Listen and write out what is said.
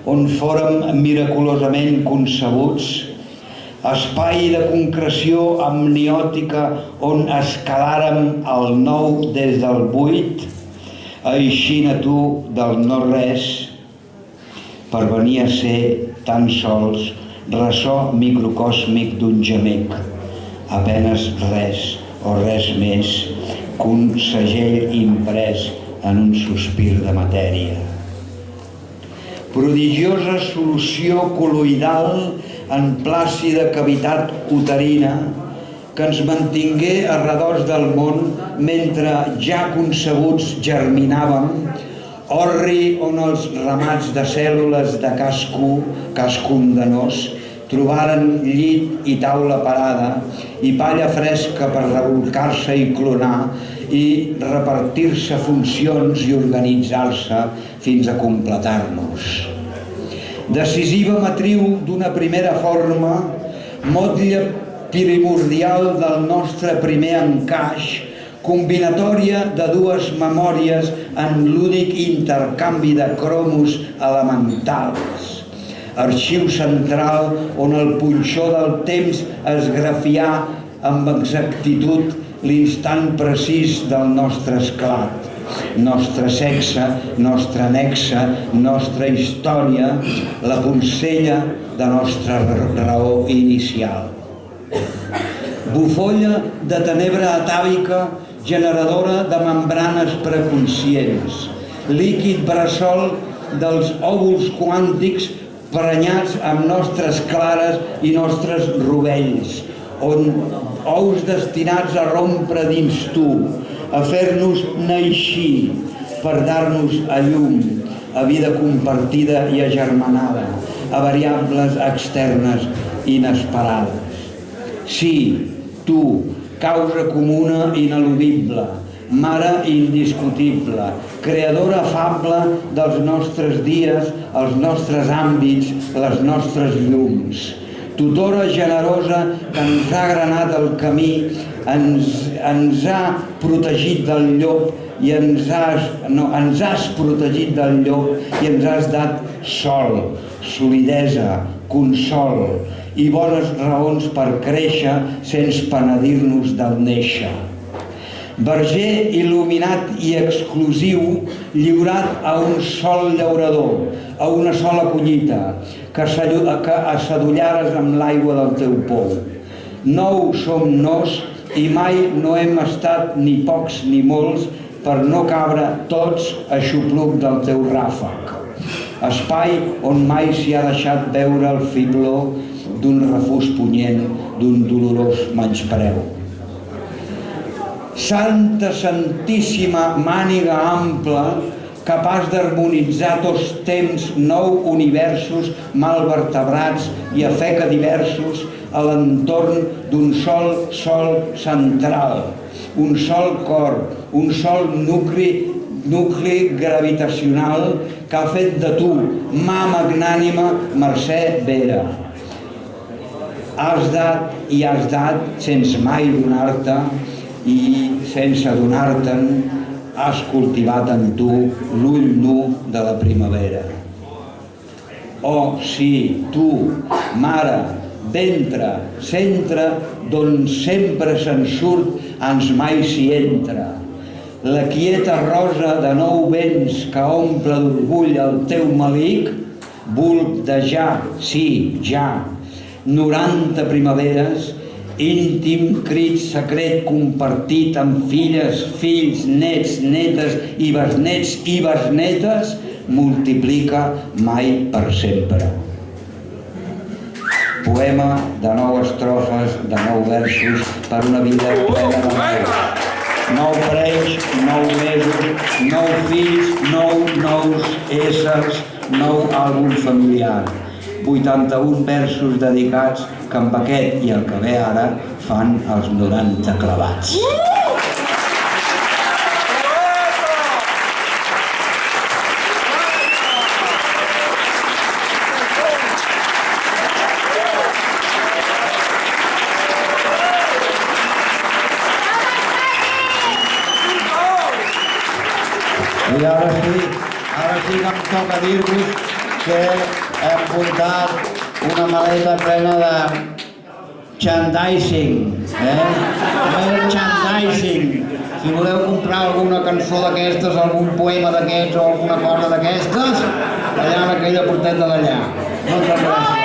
on fórem miraculosament concebuts, espai de concreció amniòtica on escalàrem el nou des del buit, eixint a tu del no-res per venir a ser tan sols ressò microcòsmic d'un gemec, apenes res o res més que un segell imprès en un sospir de matèria. Prodigiosa solució coloidal en plàcida cavitat uterina que ens mantingué a redós del món mentre ja concebuts germinàvem, orri on els ramats de cèl·lules de cascun de nos trobaren llit i taula parada i palla fresca per rebolcar-se i clonar i repartir-se funcions i organitzar-se fins a completar-nos. Decisiva matriu d'una primera forma, motlla primordial del nostre primer encaix, combinatòria de dues memòries en l'únic intercanvi de cromos elementals, arxiu central on el punxó del temps esgrafià amb exactitud l'instant precís del nostre esclat, nostre sexe, nostre nexe, nostra història, la poncella de nostra raó inicial. Bufolla de tenebra atàvica generadora de membranes preconscients, líquid bressol dels òvuls quàntics prenyats amb nostres clares i nostres rovells, on ous destinats a rompre dins tu, a fer-nos naixir per dar-nos a llum, a vida compartida i agermanada, a variables externes inesperades. Sí, tu, causa comuna ineludible, mare indiscutible, creadora afable dels nostres dies, els nostres àmbits, les nostres llums, tutora generosa que ens ha granat el camí, ens ha protegit del llop i ens has protegit del llop i ens has dat sol, solidesa, consol i bones raons per créixer sense penedir-nos del néixer. Verger il·luminat i exclusiu, lliurat a un sol llaurador, a una sola collita, que assadollares amb l'aigua del teu pou. Nou som nos i mai no hem estat ni pocs ni molts per no cabre tots a xupluc del teu ràfec. Espai on mai s'hi ha deixat veure el fibló d'un refús punyent, d'un dolorós menyspreu. Santa Santíssima màniga ampla, capaç d'harmonitzar tots temps, nou universos mal vertebrats i a fe que diversos a l'entorn d'un sol sol central, un sol cor, un sol nucli gravitacional que ha fet de tu, mà magnànima, Mercè Vera. Has dat i has dat sense mai donar-te i sense adonar-te'n has cultivat en tu l'ull nu de la primavera. Oh, sí, tu, mare, ventre, centre, d'on sempre se'n surt, ans mai s'hi entra. La quieta rosa de nou vents que omple d'orgull el teu malic, bulb de ja, sí, ja, 90 primaveres, íntim crit secret compartit amb filles, fills, nets, netes i besnetes, multiplica mai per sempre. Poema de 9 estrofes, de 9 versos, per una vida plena d'amor. 9 parells, 9 mesos, 9 fills, 9 nous éssers, 9 àlbum familiar. 81 versos dedicats que amb aquest i el que ve ara fan els 90 clavats. I ara sí que em toca dir-vos que hem portat una maleta plena de chandising, chandising. Si voleu comprar alguna cançó d'aquestes, algun poema d'aquests o alguna cosa d'aquestes, allà en aquella porteta d'allà. Moltes gràcies.